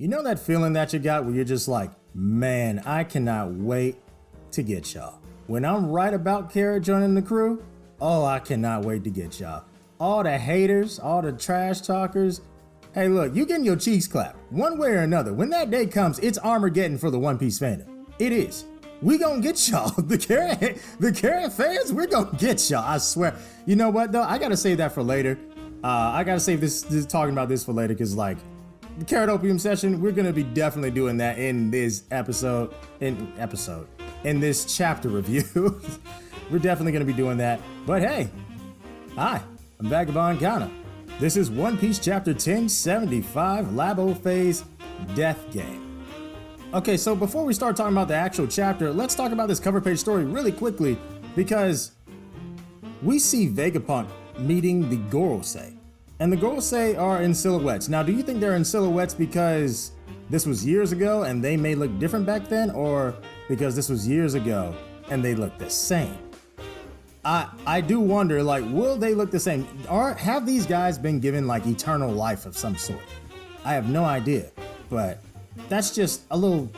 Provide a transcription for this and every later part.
You know that feeling that you got where you're just like, man, I cannot wait to get y'all. When I'm right about Carrot joining the crew, oh, I cannot wait to get y'all. All the haters, all the trash talkers. Hey, look, you getting your cheeks clapped one way or another. When that day comes, it's Armageddon for the One Piece fandom. It is. We gonna get y'all. The Carrot fans, we're gonna get y'all. I swear. You know what though? I gotta save that for later. I gotta save this talking about this for later because like the Carrot Opium session, we're gonna be definitely doing that in this episode. In this chapter review. We're definitely gonna be doing that. But hey, hi, I'm Vagabond Ghana. This is One Piece Chapter 1075, Labo Phase Death Game. Okay, so before we start talking about the actual chapter, let's talk about this cover page story really quickly because we see Vegapunk meeting the Gorosei. And the Gorosei are in silhouettes. Now, do you think they're in silhouettes because this was years ago and they may look different back then, or because this was years ago and they look the same? I do wonder, like, will they look the same? Or have these guys been given like eternal life of some sort? I have no idea, but that's just a little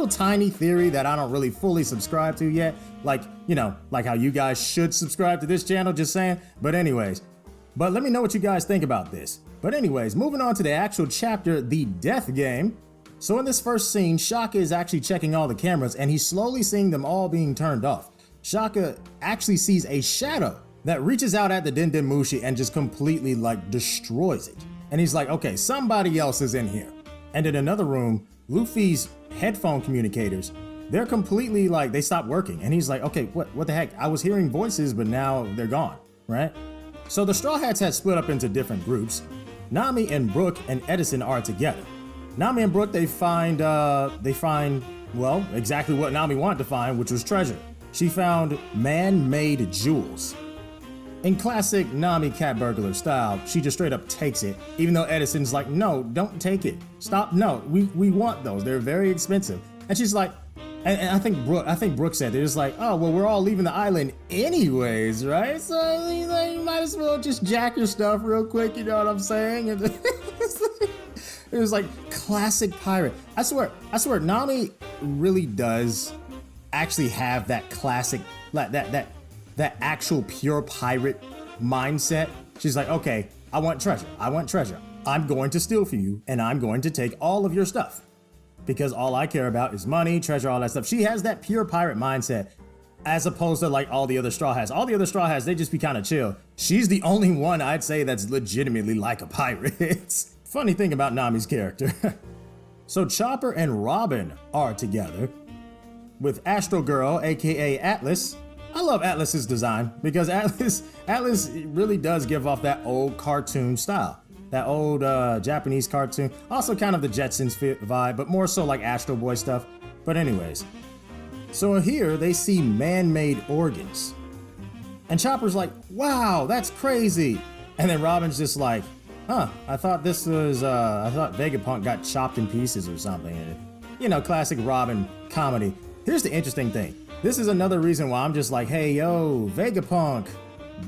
tiny theory that I don't really fully subscribe to yet. Like, you know, like how you guys should subscribe to this channel, just saying. But anyways, but let me know what you guys think about this. But anyways, moving on to the actual chapter, the Death Game. So in this first scene, Shaka is actually checking all the cameras and he's slowly seeing them all being turned off. Shaka actually sees a shadow that reaches out at the Dendemushi and just completely like destroys it. And he's like, okay, somebody else is in here. And in another room, Luffy's headphone communicators, they're completely like, they stopped working. And he's like, okay, what the heck? I was hearing voices, but now they're gone, right? So the Straw Hats had split up into different groups. Nami and Brook and Edison are together. Nami and Brook, they find, well, exactly what Nami wanted to find, which was treasure. She found man-made jewels. In classic Nami cat burglar style, she just straight up takes it, even though Edison's like, no, don't take it. Stop, no, we want those. They're very expensive. And she's like, and I think Brooke said, they're just like, oh, well, we're all leaving the island anyways, right? So you might as well just jack your stuff real quick, you know what I'm saying? And it was like classic pirate. I swear, Nami really does actually have that classic, like that actual pure pirate mindset. She's like, okay, I want treasure. I'm going to steal for you and I'm going to take all of your stuff because all I care about is money, treasure, all that stuff. She has that pure pirate mindset as opposed to like all the other Straw Hats. All the other Straw Hats, they just be kind of chill. She's the only one I'd say that's legitimately like a pirate. Funny thing about Nami's character. So Chopper and Robin are together with Astro Girl, aka Atlas. I love Atlas's design because Atlas really does give off that old cartoon style, that old Japanese cartoon. Also kind of the Jetsons vibe, but more so like Astro Boy stuff. But anyways, so here they see man-made organs. And Chopper's like, wow, that's crazy. And then Robin's just like, huh, I thought Vegapunk got chopped in pieces or something. You know, classic Robin comedy. Here's the interesting thing. This is another reason why I'm just like, hey, yo, Vegapunk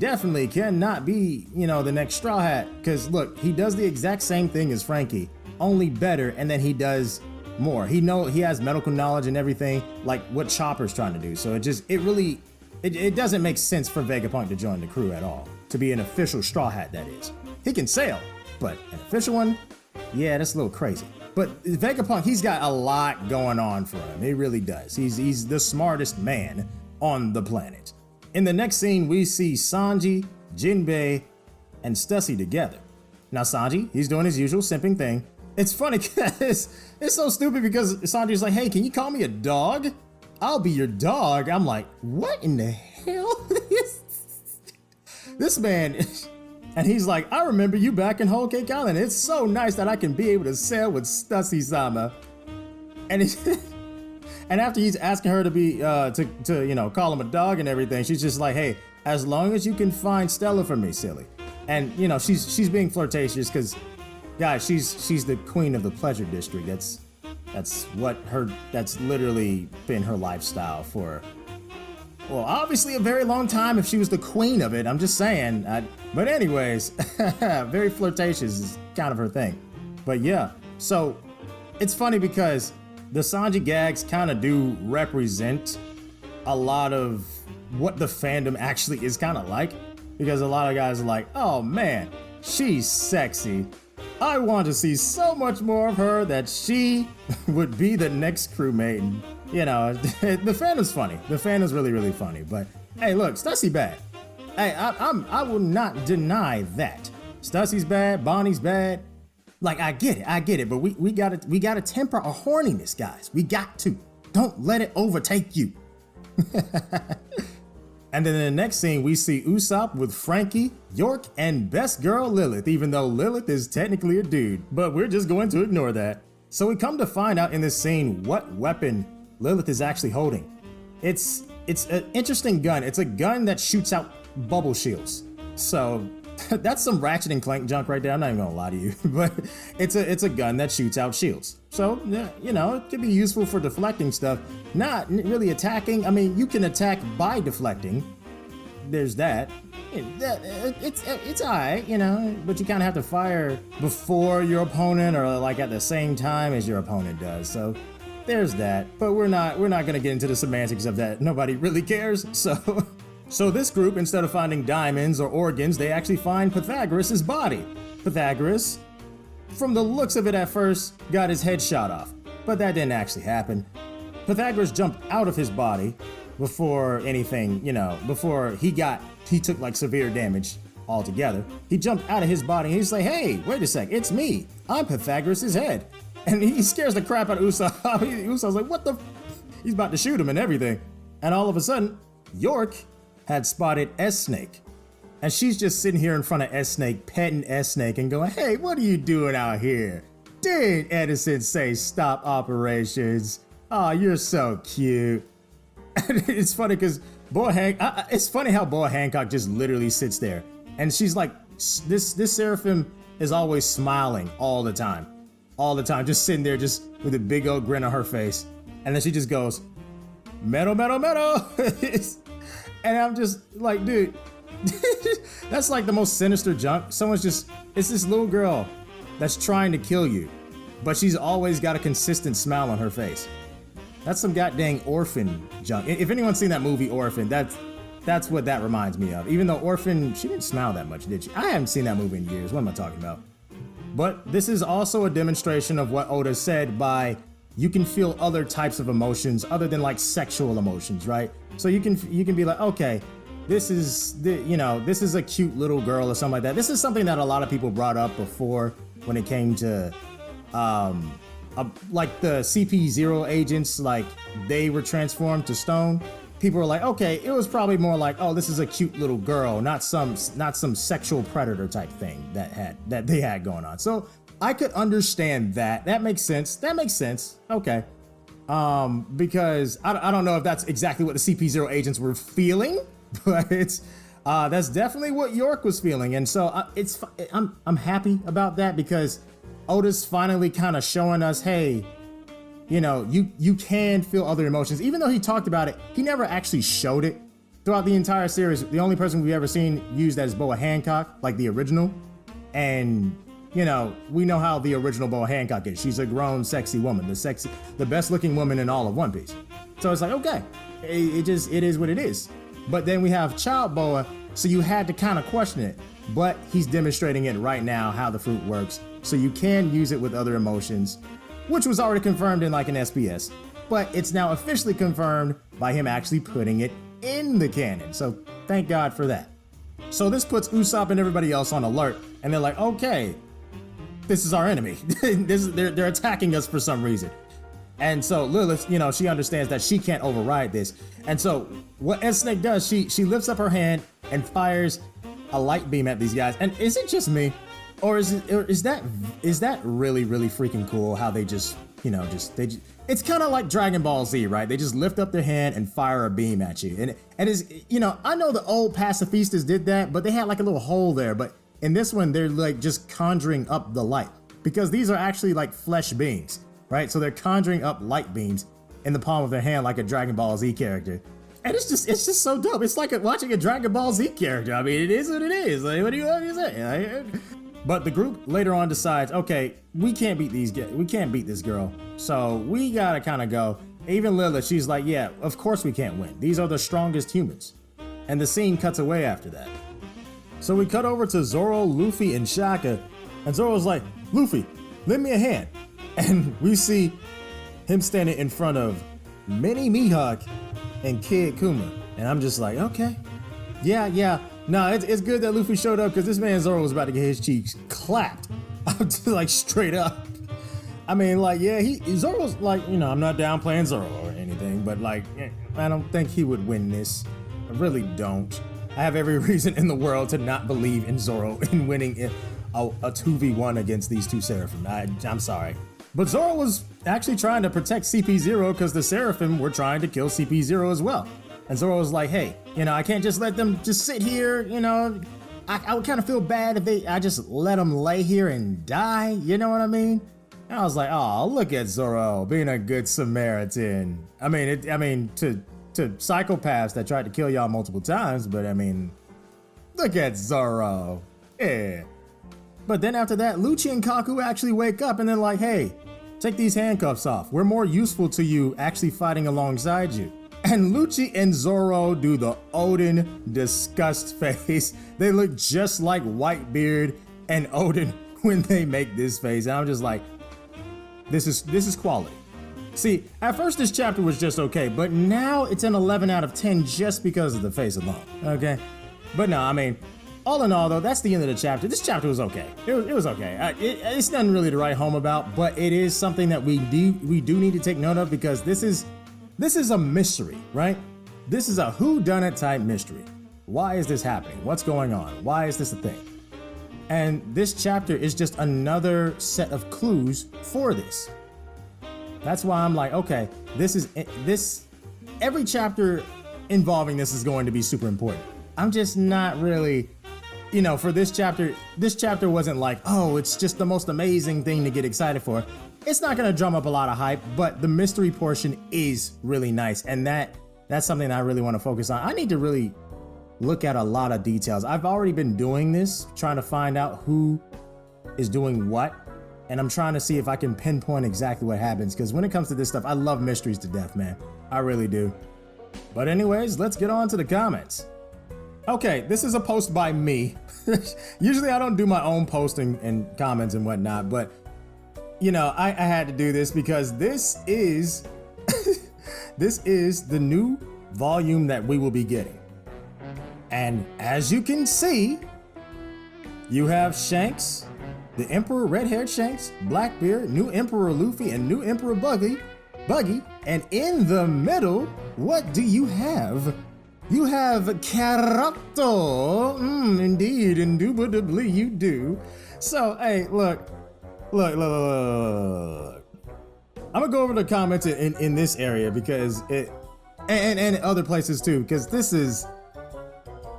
definitely cannot be, you know, the next Straw Hat. Because look, he does the exact same thing as Frankie, only better, and then he does more. He has medical knowledge and everything, like what Chopper's trying to do. So it doesn't make sense for Vegapunk to join the crew at all. To be an official Straw Hat, that is. He can sail, but an official one, yeah, that's a little crazy. But Vegapunk, he's got a lot going on for him. He really does. He's the smartest man on the planet. In the next scene, we see Sanji, Jinbei, and Stussy together. Now Sanji, he's doing his usual simping thing. It's funny because it's so stupid because Sanji's like, hey, can you call me a dog? I'll be your dog. I'm like, what in the hell? This man... And he's like, I remember you back in Whole Cake Island. It's so nice that I can be able to sail with Stussy-sama. And and after he's asking her to be, to you know, call him a dog and everything, she's just like, hey, as long as you can find Stella for me, silly. And you know, she's being flirtatious because, guys, she's the queen of the pleasure district. That's literally been her lifestyle for, well, obviously a very long time if she was the queen of it. I'm just saying. But anyways, very flirtatious is kind of her thing. But yeah, So it's funny because the Sanji gags kind of do represent a lot of what the fandom actually is kind of like, because a lot of guys are like, oh man, she's sexy. I want to see so much more of her that she would be the next crewmate. And, you know, the fandom's funny. The fandom's really, really funny. But hey, look, Stussy bad. Hey, I will not deny that. Stussy's bad, Bonnie's bad. Like, I get it, but we gotta temper our horniness, guys. We got to. Don't let it overtake you. And then in the next scene, we see Usopp with Frankie, York, and best girl Lilith, even though Lilith is technically a dude, but we're just going to ignore that. So we come to find out in this scene what weapon Lilith is actually holding. It's an interesting gun. It's a gun that shoots out bubble shields. So that's some Ratchet and Clank junk right there. I'm not even gonna lie to you, but it's a gun that shoots out shields. So, you know, it could be useful for deflecting stuff, not really attacking. I mean, you can attack by deflecting. There's that. It's alright, you know, but you kind of have to fire before your opponent or like at the same time as your opponent does. So there's that. But we're not gonna get into the semantics of that. Nobody really cares. So this group, instead of finding diamonds or organs, they actually find Pythagoras' body. Pythagoras, from the looks of it at first, got his head shot off, but that didn't actually happen. Pythagoras jumped out of his body before anything, you know, before he took like severe damage altogether. He jumped out of his body and he's like, hey, wait a sec, it's me. I'm Pythagoras' head. And he scares the crap out of Usopp. Usopp's like, what the? He's about to shoot him and everything. And all of a sudden, York had spotted S-Snake. And she's just sitting here in front of S-Snake, petting S-Snake and going, hey, what are you doing out here? Did Edison say stop operations? Oh, you're so cute. And it's funny because it's funny how Boa Hancock just literally sits there. And she's like, this Seraphim is always smiling all the time, just sitting there just with a big old grin on her face. And then she just goes, metal, metal, metal. And I'm just like, dude, that's like the most sinister junk. It's this little girl that's trying to kill you, but she's always got a consistent smile on her face. That's some goddamn Orphan junk. If anyone's seen that movie Orphan, that's what that reminds me of. Even though Orphan, she didn't smile that much, did she? I haven't seen that movie in years. What am I talking about? But this is also a demonstration of what Oda said by you can feel other types of emotions other than like sexual emotions, right? So you can be like, okay, this is a cute little girl or something like that. This is something that a lot of people brought up before when it came to like the CP0 agents, like they were transformed to stone. People were like, okay, it was probably more like, oh, this is a cute little girl, not some sexual predator type thing that they had going on. So I could understand that. That makes sense. Okay. Because I don't know if that's exactly what the CP0 agents were feeling, but that's definitely what York was feeling. And so I'm happy about that because Oda's finally kind of showing us, hey, you know, you can feel other emotions. Even though he talked about it, he never actually showed it throughout the entire series. The only person we've ever seen use that is Boa Hancock, like the original. And you know, we know how the original Boa Hancock is. She's a grown, sexy woman, the best looking woman in all of One Piece. So it's like, okay, it is what it is. But then we have Child Boa, so you had to kind of question it. But he's demonstrating it right now, how the fruit works. So you can use it with other emotions, which was already confirmed in like an SBS. But it's now officially confirmed by him actually putting it in the canon. So thank God for that. So this puts Usopp and everybody else on alert. And they're like, okay, this is our enemy. They're attacking us for some reason. And so Lilith, you know, she understands that she can't override this. And so what S-Snake does, she lifts up her hand and fires a light beam at these guys. And is it just me? Or is that really, really freaking cool how they just, you know, it's kind of like Dragon Ball Z, right? They just lift up their hand and fire a beam at you. And is, you know, I know the old pacifistas did that, but they had like a little hole there. But in this one, they're like just conjuring up the light because these are actually like flesh beings, right? So they're conjuring up light beams in the palm of their hand like a Dragon Ball Z character. And it's just so dope. It's like watching a Dragon Ball Z character. I mean, it is what it is. Like, what do you say? But the group later on decides, okay, we can't beat this girl. So we gotta kind of go. Even Lilith, she's like, yeah, of course we can't win. These are the strongest humans. And the scene cuts away after that. So we cut over to Zoro, Luffy, and Shaka. And Zoro's like, Luffy, lend me a hand. And we see him standing in front of Mini Mihawk and Kid Kuma. And I'm just like, okay. Yeah. No, it's good that Luffy showed up because this man Zoro was about to get his cheeks clapped. I'm just like straight up. I mean, like, yeah, Zoro's like, you know, I'm not downplaying Zoro or anything, but like, I don't think he would win this. I really don't. I have every reason in the world to not believe in Zoro in winning a 2v1 against these two Seraphim. I'm sorry. But Zoro was actually trying to protect CP0 because the Seraphim were trying to kill CP0 as well. And Zoro was like, hey, you know, I can't just let them just sit here, you know. I would kind of feel bad if I just let them lay here and die, you know what I mean? And I was like, oh, look at Zoro being a good Samaritan. I mean, to psychopaths that tried to kill y'all multiple times, but I mean, look at Zoro. Yeah. But then after that, Lucci and Kaku actually wake up and they're like, hey, take these handcuffs off. We're more useful to you actually fighting alongside you. And Lucci and Zoro do the Odin disgust face. They look just like Whitebeard and Odin when they make this face. And I'm just like, this is quality. See, at first this chapter was just okay, but now it's an 11 out of 10 just because of the face alone, okay? But no, I mean, all in all though, that's the end of the chapter. This chapter was okay. It was okay. It's nothing really to write home about, but it is something that we do need to take note of because this is a mystery, right? This is a whodunit type mystery. Why is this happening? What's going on? Why is this a thing? And this chapter is just another set of clues for this. That's why I'm like, okay, every chapter involving this is going to be super important. I'm just not really, you know, for this chapter wasn't like, oh, it's just the most amazing thing to get excited for. It's not gonna drum up a lot of hype, but the mystery portion is really nice. And that's something I really wanna focus on. I need to really look at a lot of details. I've already been doing this, trying to find out who is doing what. And I'm trying to see if I can pinpoint exactly what happens. Because when it comes to this stuff, I love mysteries to death, man. I really do. But anyways, let's get on to the comments. Okay, this is a post by me. Usually I don't do my own posting and comments and whatnot, but you know, I had to do this because this is the new volume that we will be getting. And as you can see, you have Shanks, the Emperor red-haired Shanks, Blackbeard, new Emperor Luffy, and new Emperor Buggy. And in the middle, what do you have? You have Karato. Indeed, indubitably you do. So, hey, look. I'm gonna go over the comments in this area because and other places too, because this is,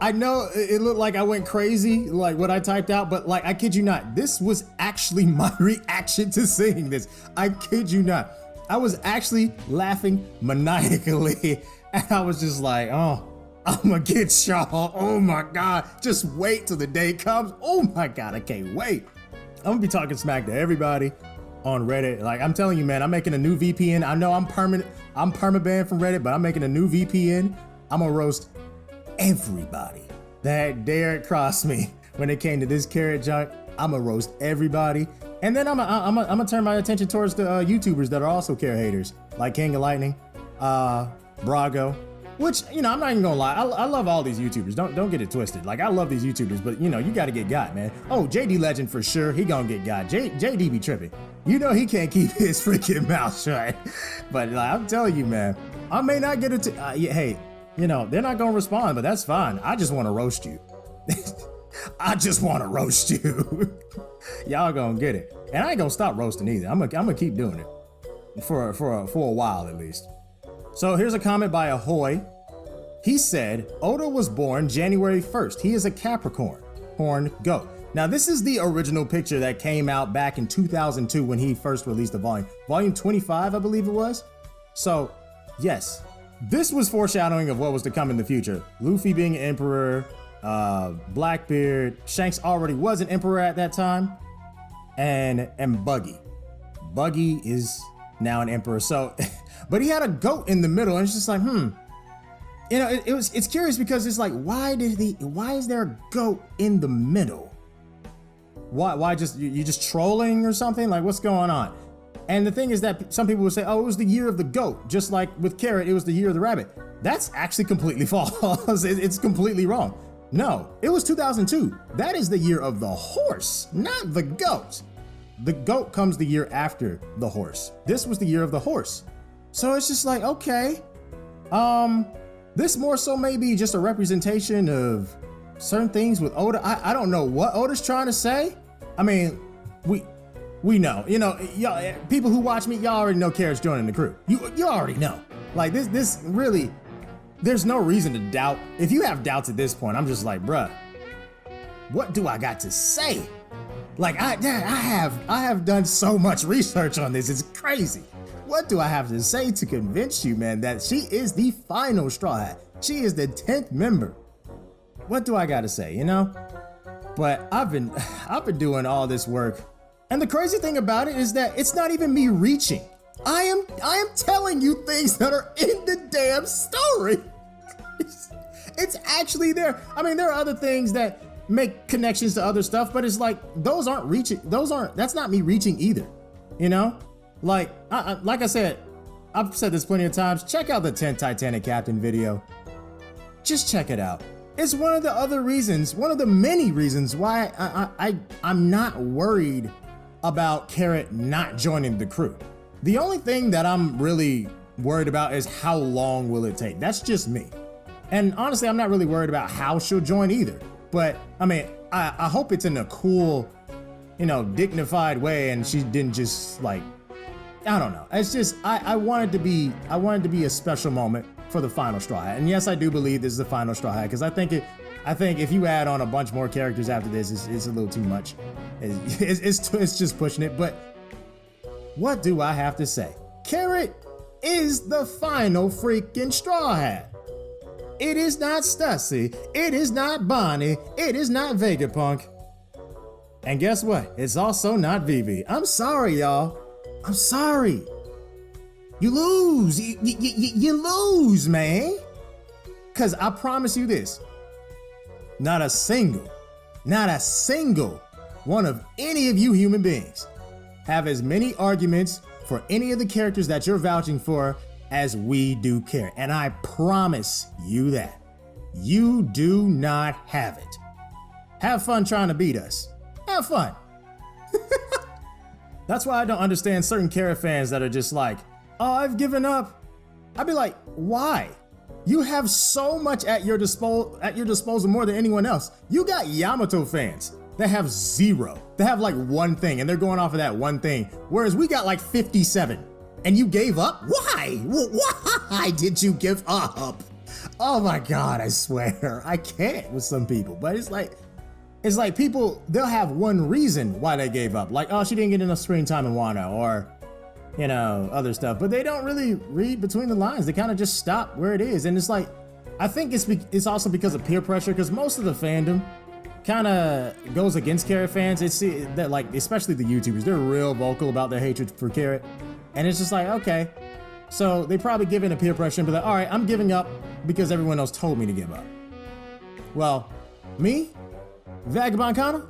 I know it looked like I went crazy, like what I typed out, but like, I kid you not, this was actually my reaction to seeing this. I kid you not. I was actually laughing maniacally, and I was just like, oh, I'm gonna get y'all. Oh my God, just wait till the day comes. Oh my God, I can't wait. I'm gonna be talking smack to everybody on Reddit. Like, I'm telling you, man, I'm making a new VPN. I know I'm perma-banned from Reddit, but I'm making a new VPN. I'm gonna roast everybody that dared cross me when it came to this carrot junk. I'm gonna roast everybody. And then I'm gonna turn my attention towards the YouTubers that are also carrot haters, like King of Lightning, Brago, which, you know, I'm not even gonna lie. I love all these YouTubers. Don't get it twisted. Like, I love these YouTubers, but you know, you gotta get got, man. Oh, JD Legend for sure. He gonna get got. JD be tripping. You know, he can't keep his freaking mouth shut. But like, I'm telling you, man, I may not get it. Hey, you know, they're not gonna respond, but that's fine. I just want to roast you. I just want to roast you. Y'all gonna get it, and I ain't gonna stop roasting either. I'm gonna keep doing it for a while at least. So here's a comment by Ahoy. He said, Oda was born January 1st. He is a Capricorn. Horn goat. Now this is the original picture that came out back in 2002 when he first released the volume. Volume 25, I believe it was. So yes, this was foreshadowing of what was to come in the future. Luffy being emperor, Blackbeard, Shanks already was an emperor at that time, and Buggy. Buggy is now an emperor. So, but he had a goat in the middle, and it's just like, you know, it's curious because it's like, why is there a goat in the middle? Why just, you just trolling or something? Like, what's going on? And the thing is that some people would say, oh, it was the year of the goat. Just like with Carrot, it was the year of the rabbit. That's actually completely false. It's completely wrong. No, it was 2002. That is the year of the horse, not the goat. The goat comes the year after the horse. This was the year of the horse. So it's just like, okay, this more so may be just a representation of certain things with Oda. I don't know what Oda's trying to say. I mean, we know, you know, y'all, people who watch me, y'all already know Carrot's joining the crew. You already know. Like this really, there's no reason to doubt. If you have doubts at this point, I'm just like, bruh, what do I got to say? Like I have done so much research on this. It's crazy. What do I have to say to convince you, man, that she is the final Straw Hat? She is the 10th member. What do I got to say, you know? But I've been doing all this work. And the crazy thing about it is that it's not even me reaching. I am telling you things that are in the damn story. It's actually there. I mean, there are other things that make connections to other stuff, but it's like, those aren't reaching. That's not me reaching either. You know? Like I said, I've said this plenty of times, check out the 10th Titanic Captain video. Just check it out. It's one of the other reasons, one of the many reasons why I'm not worried about Carrot not joining the crew. The only thing that I'm really worried about is how long will it take. That's just me. And honestly, I'm not really worried about how she'll join either. But I mean, I hope it's in a cool, you know, dignified way and she didn't just like, I don't know. It's just, I wanted to be a special moment for the final Straw Hat. And yes, I do believe this is the final Straw Hat because I think if you add on a bunch more characters after this, it's a little too much. It's just pushing it. But what do I have to say? Carrot is the final freaking Straw Hat. It is not Stussy. It is not Bonnie. It is not Vegapunk. And guess what? It's also not Vivi. I'm sorry, y'all. I'm sorry. You lose. You lose, man. Because I promise you this. Not a single one of any of you human beings have as many arguments for any of the characters that you're vouching for as we do Carrot. And I promise you that. You do not have it. Have fun trying to beat us. Have fun. That's why I don't understand certain Carrot fans that are just like, oh, I've given up. I'd be like, why? You have so much at your disposal more than anyone else. You got Yamato fans that have zero. They have like one thing and they're going off of that one thing. Whereas we got like 57 and you gave up? Why? Why did you give up? Oh my God, I swear. I can't with some people, but it's like people, they'll have one reason why they gave up. Like, oh, she didn't get enough screen time in Wano or, you know, other stuff, but they don't really read between the lines. They kind of just stop where it is. And it's like, I think it's also because of peer pressure, because most of the fandom kind of goes against Carrot fans. It's that, like, especially the YouTubers, they're real vocal about their hatred for Carrot. And it's just like, okay, so they probably give in to peer pressure and be like, all right, I'm giving up because everyone else told me to give up. Well, me, Vagabond Kana,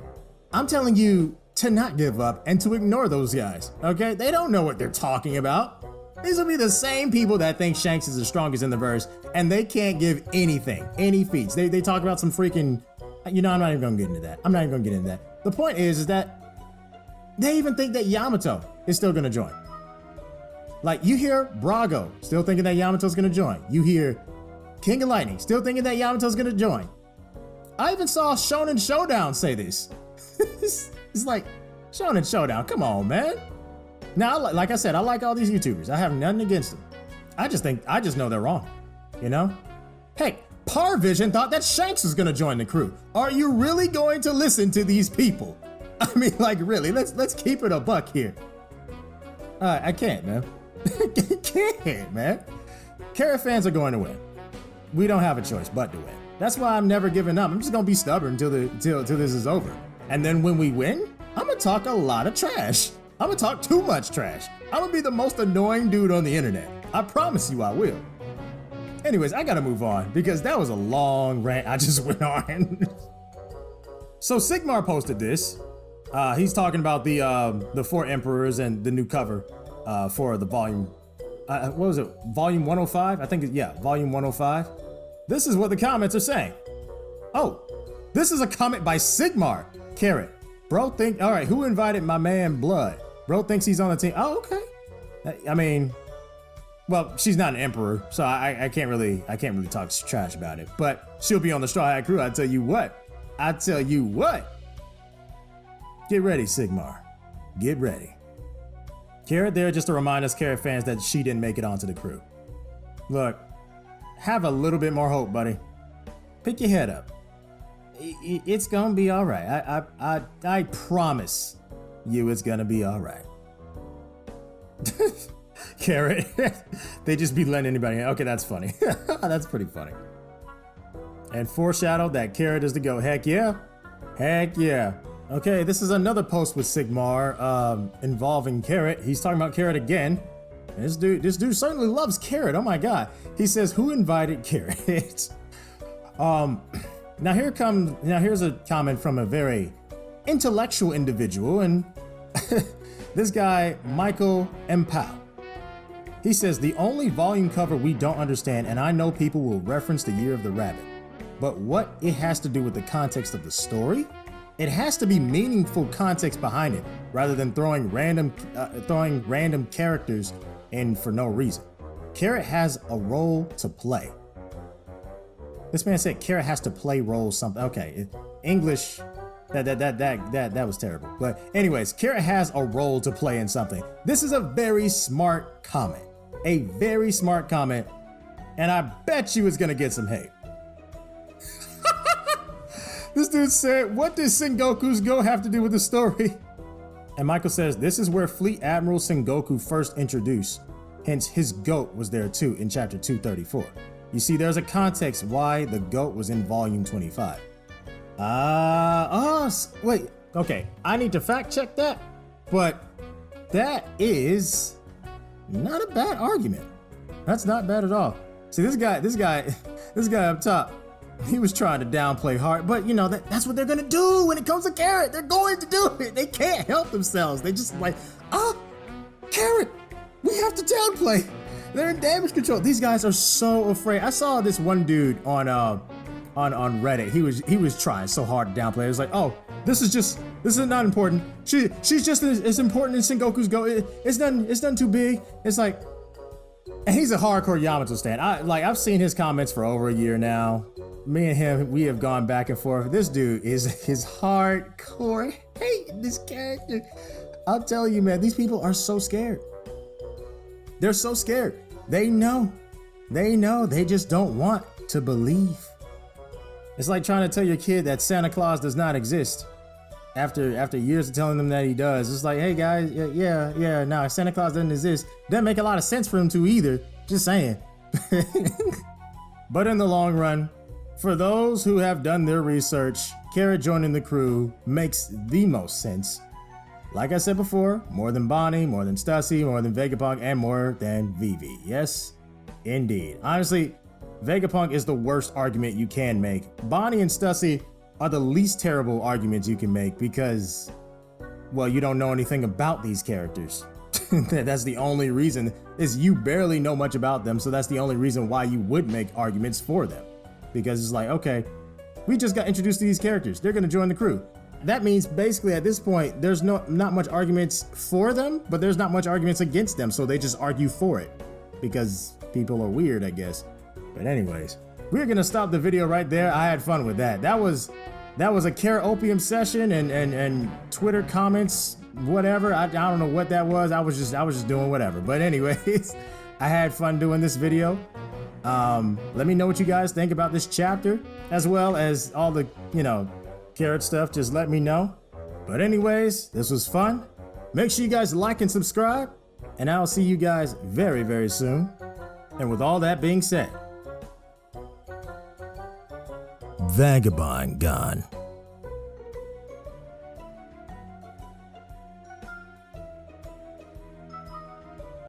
I'm telling you to not give up and to ignore those guys, okay? They don't know what they're talking about. These will be the same people that think Shanks is the strongest in the verse, and they can't give anything, any feats. They talk about some freaking, you know, I'm not even gonna get into that. The point is that they even think that Yamato is still gonna join. Like, you hear Brago still thinking that Yamato's gonna join. You hear King of Lightning still thinking that Yamato's gonna join. I even saw Shonen Showdown say this. It's like, Shonen Showdown, come on, man. Now, like I said, I like all these YouTubers. I have nothing against them. I just know they're wrong, you know? Heck, Parvision thought that Shanks was gonna join the crew. Are you really going to listen to these people? I mean, like, really, let's keep it a buck here. I can't, man. I can't, man. Carrot fans are going to win. We don't have a choice but to win. That's why I'm never giving up. I'm just gonna be stubborn until this is over. And then when we win, I'm gonna talk a lot of trash. I'm gonna talk too much trash. I'm gonna be the most annoying dude on the internet. I promise you I will. Anyways, I gotta move on because that was a long rant I just went on. So Sigmar posted this. He's talking about the 4 emperors and the new cover for the volume. What was it? Volume 105? I think, yeah, volume 105. This is what the comments are saying. Oh, this is a comment by Sigmar. Carrot. Bro all right, who invited my man Blood? Bro thinks he's on the team. Oh, okay. I mean, well, she's not an emperor, so I can't really talk trash about it. But she'll be on the Straw Hat crew. I tell you what. Get ready, Sigmar. Get ready. Carrot there just to remind us Carrot fans that she didn't make it onto the crew. Look, have a little bit more hope, buddy. Pick your head up. It's gonna be all right. I promise you it's gonna be all right. Carrot, they just be letting anybody in. Okay, that's funny. That's pretty funny. And foreshadow that Carrot is the go. Heck yeah. Heck yeah. Okay, this is another post with Sigmar involving Carrot. He's talking about Carrot again. This dude certainly loves Carrot. Oh my god. He says, who invited Carrot? Now here's a comment from a very intellectual individual, and this guy, Michael M. Powell. He says, the only volume cover we don't understand, and I know people will reference the Year of the Rabbit, but what it has to do with the context of the story? It has to be meaningful context behind it, rather than throwing random characters in for no reason. Carrot has a role to play. This man said Carrot has to play roles something. Okay, English, that was terrible. But anyways, Carrot has a role to play in something. This is a very smart comment. A very smart comment. And I bet you it's gonna get some hate. This dude said, what does Sengoku's go have to do with the story? And Michael says, this is where Fleet Admiral Sengoku first introduced. Hence, his goat was there too in chapter 234. You see, there's a context why the goat was in volume 25. Wait, okay, I need to fact check that, but that is not a bad argument. That's not bad at all. See, this guy up top, he was trying to downplay hard, but you know, that's what they're gonna do when it comes to Carrot. They're going to do it. They can't help themselves. They just like, Carrot, we have to downplay. They're in damage control. These guys are so afraid. I saw this one dude on Reddit. He was trying so hard to downplay. It was like, oh, this is not important. She's just as important as Sengoku's go. It's done too big. It's like, and he's a hardcore Yamato stan. I've seen his comments for over a year now. Me and him, we have gone back and forth. This dude is hardcore hating this character. I'll tell you, man, these people are so scared. They're so scared. They know. They just don't want to believe. It's like trying to tell your kid that Santa Claus does not exist. After years of telling them that he does. It's like, hey guys, no, Santa Claus doesn't exist. Doesn't make a lot of sense for him to either. Just saying. But in the long run, for those who have done their research, Carrot joining the crew makes the most sense. Like I said before, more than Bonnie, more than Stussy, more than Vegapunk, and more than Vivi. Yes, indeed. Honestly, Vegapunk is the worst argument you can make. Bonnie and Stussy are the least terrible arguments you can make because, well, you don't know anything about these characters. That's the only reason, is you barely know much about them, so that's the only reason why you would make arguments for them. Because it's like, okay, we just got introduced to these characters. They're gonna join the crew. That means basically at this point, there's not much arguments for them, but there's not much arguments against them, so they just argue for it. Because people are weird, I guess. But anyways, we're gonna stop the video right there. I had fun with that. That was a Carrot Opium session and Twitter comments, whatever. I don't know what that was. I was just doing whatever. But anyways, I had fun doing this video. Let me know what you guys think about this chapter, as well as all the, Carrot stuff. Just let me know. But anyways, this was fun. Make sure you guys like and subscribe, and I'll see you guys very, very soon. And with all that being said, vagabond gun.